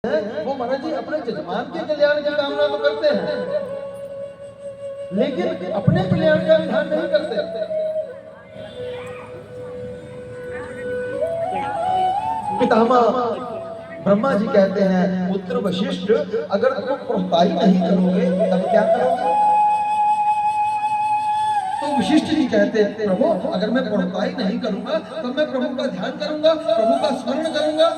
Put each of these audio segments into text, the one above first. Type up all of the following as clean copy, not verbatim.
वो महाराज जी अपने जजमान के कल्याण की कामना तो करते हैं, लेकिन अपने कल्याण का ध्यान नहीं करते। पितामह ब्रह्मा जी कहते हैं, पुत्र वशिष्ठ, अगर तुम प्रोत्साहित नहीं करोगे तब क्या करोगे? तो वशिष्ठ जी कहते हैं, प्रभु अगर मैं प्रोत्साहित नहीं करूंगा तो मैं प्रभु का ध्यान करूंगा, प्रभु का स्मरण करूंगा।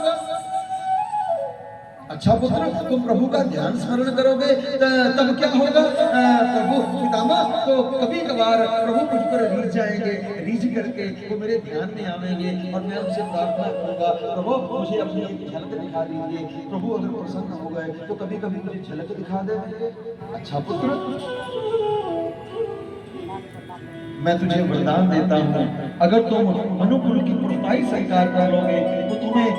अच्छा पुत्र, तुम प्रभु का ध्यान स्मरण करोगे तब क्या होगा? प्रभु पितामह तो कभी कभार प्रभु मुझ पर रीझ जाएंगे, रीझ करके वो मेरे ध्यान में आवेंगे और मैं उनसे प्रार्थना करूंगा, प्रभु मुझे अपनी एक झलक दिखा दीजिए। प्रभु अगर प्रसन्न हो गए तो कभी कभी मुझे झलक दिखा देंगे। अच्छा पुत्र, मैं तुझे वरदान देता हूँ, अगर तुम मनुकुल की पुरताई स्वीकार कर लोगे तो तुम्हें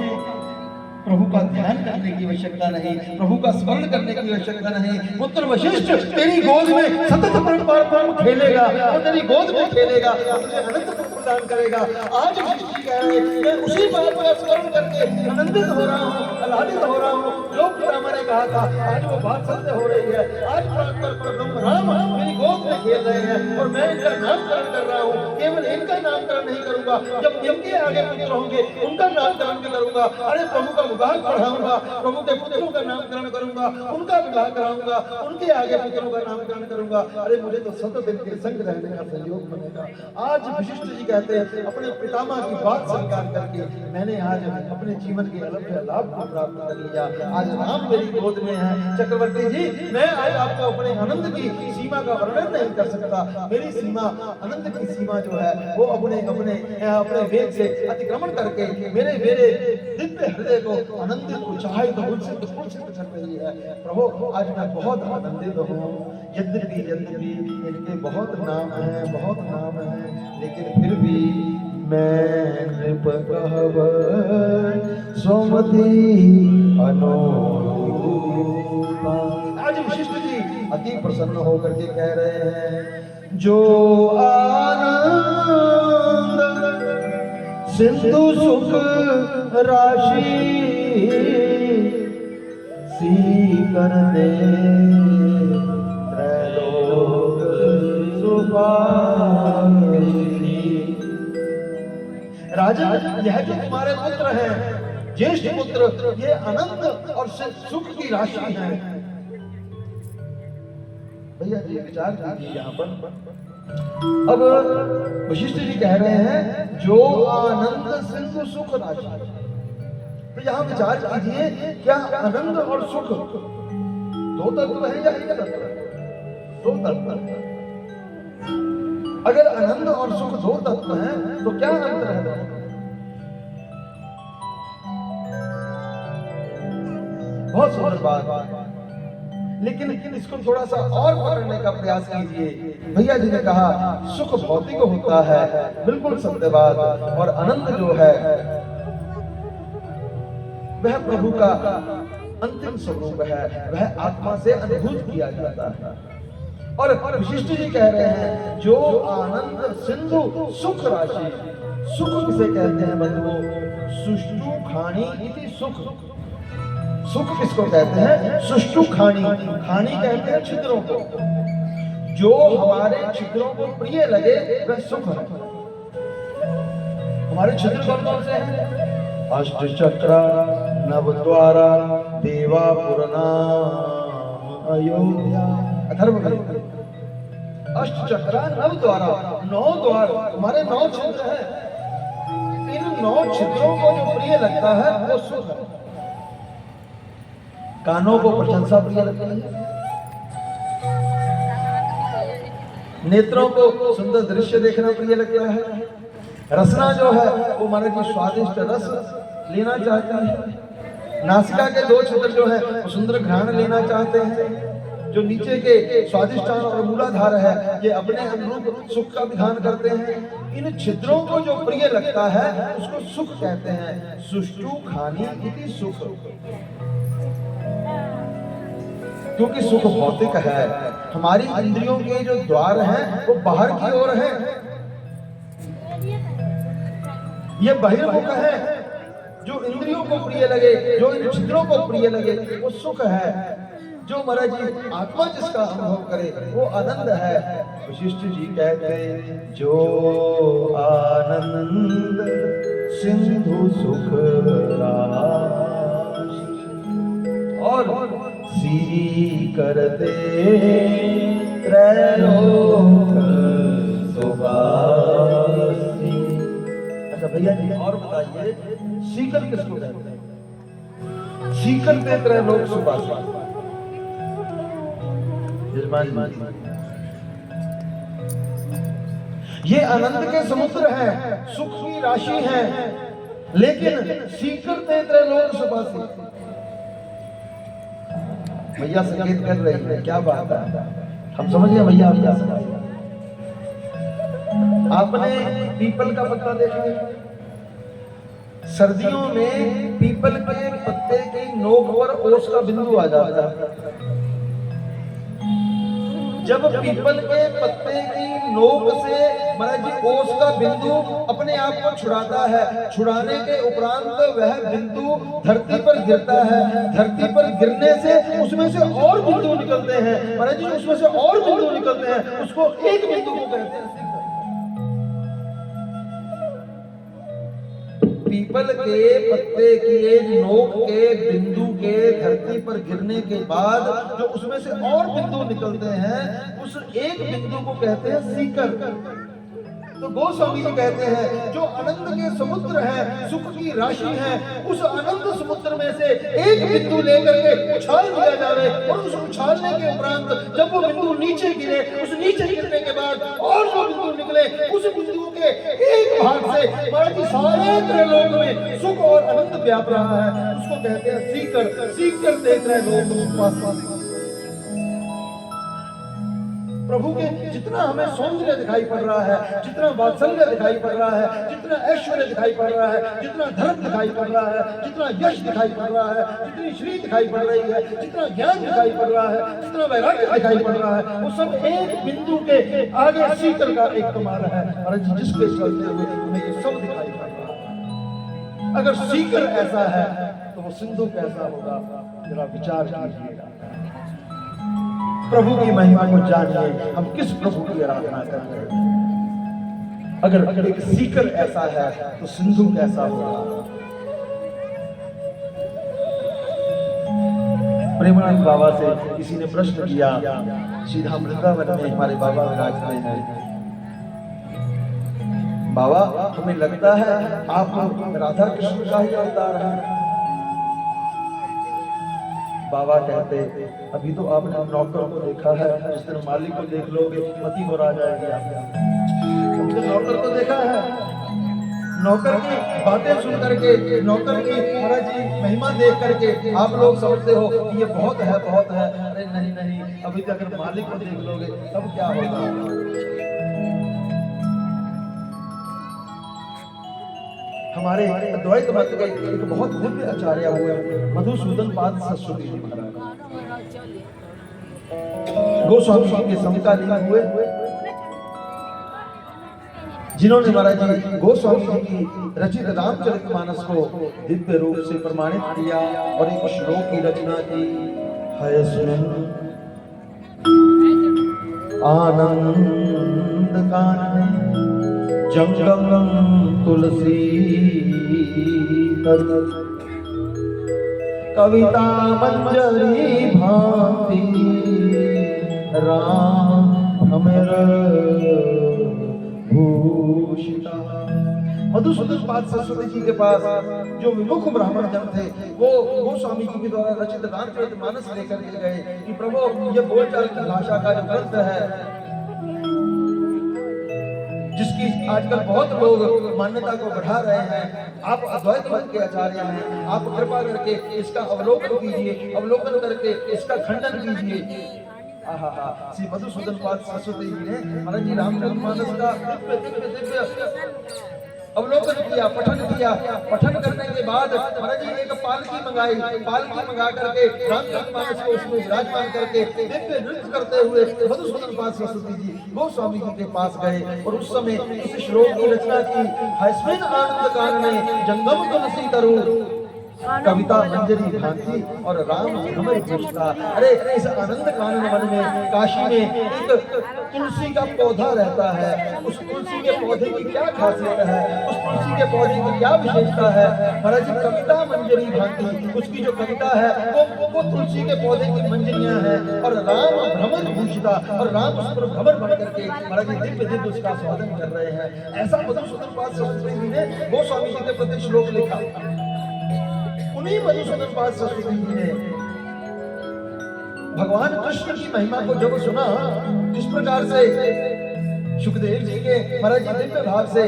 प्रभु का ध्यान करने की आवश्यकता नहीं, प्रभु का स्मरण करने की आवश्यकता नहीं। पुत्र वशिष्ठ तेरी गोद में सतत परम खेलेगा, वो तेरी गोद में खेलेगा, तुझे अनंत सुख प्रदान करेगा। आज वशिष्ठ जी कह रहे हैं, मैं उसी बात का स्मरण करके आनंदित हो रहा हूँ, आह्लादित हो रहा हूँ। लोग पितामह ने कहा था, आज वो बात सत्य हो रही है। आज परब्रह्म राम मेरी गोद में खेल रहे हैं और मैं इनका नामकरण कर रहा हूँ। केवल इनका नामकरण नहीं करूंगा, जब इनके आगे पुत्र होंगे उनका नामकरण भी करूंगा। अरे प्रभु का विवाह पढ़ाऊंगा, प्रभु के पुत्रों का नामकरण करूंगा, उनका विवाह कराऊंगा, उनके आगे पुत्रों का नामकरण करूंगा। अरे मुझे तो सतत इनके संग रहने का संयोग बनेगा। आज वशिष्ठ जी कहते हैं, अपने पितामह की बात स्वीकार करके मैंने आज अपने जीवन के अलग लाभ को प्राप्त कर लिया। आज राम मेरी गोद में है। चक्रवर्ती जी, मैं आज आपको अपने आनंद की सीमा का वर्णन नहीं कर सकता। मेरी सीमा, आनंद की सीमा जो है वो अपने अपने अपने वेग से अतिक्रमण करके मेरे दिव्य हृदय को आनंदित उत्साहित कर रही है। प्रभु आज मैं बहुत आनंदित हूँ। यद्यपि इनके बहुत नाम है, बहुत नाम है, लेकिन फिर भी मैं नृप कहब सुमति अनुरूपा। आज वशिष्ठ जी अति प्रसन्न होकर के कह रहे हैं, जो आनंद सिंधु सुख राशि सीकर दे त्रैलोक सुपावनी। राजा, यह जो तुम्हारे पुत्र हैं, ज्येष्ठ पुत्र, ये अनंत और सुख की राशि है। भैया जी विचार कीजिए यहाँ पर। अब वशिष्ठ जी कह रहे हैं, जो आनंद सिंधु सुख राशि। तो यहाँ विचार कीजिए, क्या आनंद और सुख दो तत्व है या एक तत्व? दो तत्व। अगर आनंद और सुख दो तत्व हैं तो क्या अंतर है? बहुत सुंदर बात, लेकिन इसको थोड़ा सा और पकड़ने का प्रयास कीजिए। भैया जी ने कहा सुख भौतिक होता है, बिल्कुल सत्य बात, और आनंद जो है वह प्रभु का अंतिम स्वरूप है, वह आत्मा से अनुभूत किया जाता है। और वशिष्ठ जी कह रहे हैं, जो आनंद सिंधु सुख राशि। सुख किसे कहते हैं बंधुओं? सुष्टु खानी इति सुख। सुख किसको कहते हैं? सुष्टु खानी। खानी कहते हैं छिद्रों को। जो हमारे छिद्रों को प्रिय लगे वह सुख है। हमारे छिद्र कौन कौन से हैं? अष्ट चक्रा, नव द्वारा, देवापुर नाम अयोध्या। अथर्ववेद। अष्ट चक्रा, नव द्वारा, 9 द्वार, हमारे 9 छिद्र हैं। इन 9 छिद्रों को जो प्रिय लगता है वो सुख है। कानों को प्रशंसा प्रिय लगती है, नेत्रों को सुंदर दृश्य देखना प्रिय लगता है, रसना जो है वो माने की स्वादिष्ट रस लेना चाहती है, नासिका के 2 छिद्र जो है वो सुंदर घ्राण लेना चाहते हैं, जो नीचे के स्वादिष्ठान और मूलाधार है ये अपने अनुरूप सुख का विधान करते हैं। इन छिद्रों को जो प्रिय लगता है उसको सुख कहते हैं। सुष्टु खानी इति सुख। क्योंकि सुख भौतिक है, हमारी इंद्रियों के जो द्वार हैं वो बाहर की ओर हैं, ये बहिर्मुख है। जो इंद्रियों को प्रिय लगे, जो इन छिद्रों को प्रिय लगे, वो सुख है। जो महाराज जी आत्मा जिसका अनुभव करे वो आनंद है। वशिष्ठ जी कहते जो आनंद सिंधु सुख राशि और सी करते त्रैलोक सुवासी। अच्छा भैया जी और बताइए सीकर किसको कहते हैं? सीकर ते त्रैलोक सुवासी। ये आनंद के समुद्र है, सुख की राशि है, लेकिन सीकर ते त्रैलोक सुवासी। भैया संगीत कर रही है, क्या बात है, हम समझ गए भैया आप क्या समझ। आपने पीपल का पत्ता देखा है? सर्दियों में पीपल के पत्ते की नोक पर ओस का बिंदु आ जाता है। जब पीपल के पत्ते की नोक से महाराज जी ओस का बिंदु अपने आप को छुड़ाता है, छुड़ाने के उपरांत वह बिंदु धरती पर गिरता है। धरती पर गिरने से उसमें से और बिंदु निकलते हैं महाराज जी, उसमें से और बिंदु निकलते हैं, उसको एक बिंदु को कहते हैं। पीपल के पत्ते के नोक के बिंदु के धरती पर गिरने के बाद जो उसमें से और बिंदु निकलते हैं, उस एक बिंदु को कहते हैं सीकर। तो गोस्वामी जी कहते हैं जो आनंद के समुद्र है, सुख की राशि है, उस आनंद समुद्र में से एक बिंदु लेकर के उछाल दिया जाए और उस उछालने के उपरांत जब वो बिंदु नीचे गिरे, उस नीचे गिरने के बाद और जो बिंदु निकले, उस बिंदु के एक भाग से महाराज जी सारे त्रैलोक में सुख और आनंद व्याप रहा है, उसको कहते हैं सीकर। सीकर ते त्रैलोक सुवासी। प्रभु के जितना हमें सौंदर्य दिखाई पड़ रहा है, जितना वात्सल्य दिखाई पड़ रहा है, जितना ऐश्वर्य दिखाई पड़ रहा है, जितना धर्म दिखाई पड़ रहा है, जितना यश दिखाई पड़ रहा है, जितनी श्री दिखाई पड़ रही है, जितना ज्ञान दिखाई पड़ रहा है, जितना वैराग्य दिखाई पड़ रहा है, वो सब एक बिंदु के आगे सीकर का एक कमाल है और जिसके चलते हुए हमें ये सब दिखाई पड़ रहा है। अगर सीकर ऐसा है तो वो सिंधु कैसा होगा, जरा विचार कीजिएगा। प्रभु की महिमा को जानिए, हम किस प्रभु की आराधना कर रहे हैं। अगर एक सीकर ऐसा है तो सिंधु कैसा होगा। प्रेमानंद बाबा से किसी ने प्रश्न किया, सीधा वृंदावन में हमारे बाबा विराजते हैं, बाबा हमें लगता है आप राधा कृष्ण का ही अवतार है। बाबा कहते अभी तो आपने नौकर को देखा है, जिस दिन मालिक को देख लोगे मती हो आ जाएगी। आपने नौकर को देखा है, नौकर की बातें सुन करके, नौकर की महाराज जी महिमा देख करके आप लोग समझते हो ये बहुत है, बहुत है। अरे नहीं नहीं, अभी तक अगर मालिक को देख लोगे तब क्या होगा। हमारे अद्वैत मत के एक बहुत दिव्य आचार्य हुए मधुसूदन पाद सरस्वती जी महाराज, गोस्वामी जी के समकालीन हुए, जिन्होंने महाराज जी गोस्वामी जी की रचित रामचरितमानस को दिव्य रूप से प्रमाणित किया और एक श्लोक की रचना की है। सुन आनंद कानन जंगम तुलसी कविता मंजरी भांति राम भ्रमर भूषिता। मधुसूदन पाद सरस्वती जी के पास जो विमुख ब्राह्मण जन थे, वो गोस्वामी जी के द्वारा रचित रामचरितमानस लेकर के गए कि प्रभु ये बोलचाल की भाषा का जो ग्रंथ है, जिसकी आजकल बहुत लोग मान्यता को बढ़ा रहे हैं, आप अद्वैत मत के आचार्य हैं, आप कृपा करके इसका अवलोकन कीजिए, अवलोकन करके इसका खंडन कीजिए। श्री मधुसूदन पाद सरस्वती जी ने महाराज जी रामचरितमानस का दिव्य अवलोकन किया, पठन करने के बाद महाराज जी एक पालकी मंगाई, पालकी मंगा करके रामचरित मानस को उसमें विराजमान करके दिव्य नृत्य करते हुए मधुसूदन पाद सरस्वती जी गोस्वामी जी के पास गए और उस समय इस श्लोक की रचना की। हस्मिन आनंद कारणे जंगम तुलसी तरु कविता मंजरी भांति और राम भ्रमर घोषता। अरे इस आनंद कानन वन में काशी में एक तुलसी का पौधा रहता है। उस तुलसी के पौधे की क्या खासियत है, उस तुलसी के पौधे की क्या विशेषता है? महाराज जी कविता मंजरी भांति, उसकी जो कविता है वो तुलसी के पौधे की मंजरियां हैं। और राम भ्रमर भूषिता, और राम उस पर भ्रमर बन करके महाराज जी दिव्य दिव्य उसका स्वागत कर रहे हैं। ऐसा मधुसूदन पाद सरस्वती जी ने गोस्वामी जी के प्रति श्लोक लिखा। उन्हीं मधुसूदन पाद सरस्वती जी ने भगवान कृष्ण की महिमा को जब सुना, इस प्रकार से सुखदेव जी के महाराज जी दिव्य भाव से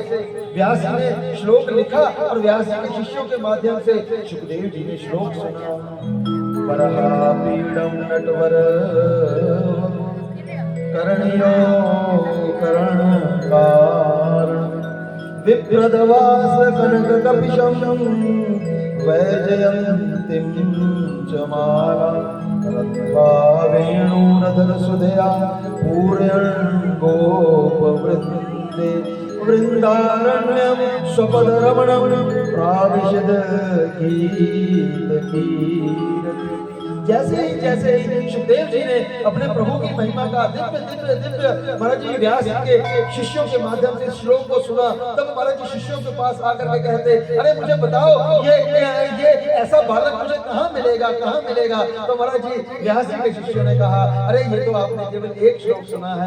व्यास जी ने श्लोक लिखा और व्यास जी के शिष्यों के माध्यम से सुखदेव जी ने श्लोक सुना। परहा पीडम नटवर करणियो करण कारण विप्रदवास कनक कपिशम वैजयन्तीं च माला रत्वा वेणुरधर सुधया पूरयन् गोपवृन्दे वृन्दारण्यं स्वपदरमणं प्राविशद गीतकीरति। जैसे ही सुखदेव जी ने अपने प्रभु की महिमा का दिव्य दिव्य दिव्य महाराज जी व्यास जी के शिष्यों के माध्यम से श्लोक को सुना, तब महाराज जी शिष्यों के पास आकर के कहते, अरे मुझे बताओ ये ऐसा बालक मुझे कहाँ मिलेगा, कहाँ मिलेगा? तो महाराज जी व्यास जी के शिष्यों ने कहा, अरे ये तो आपने केवल एक श्लोक सुना है।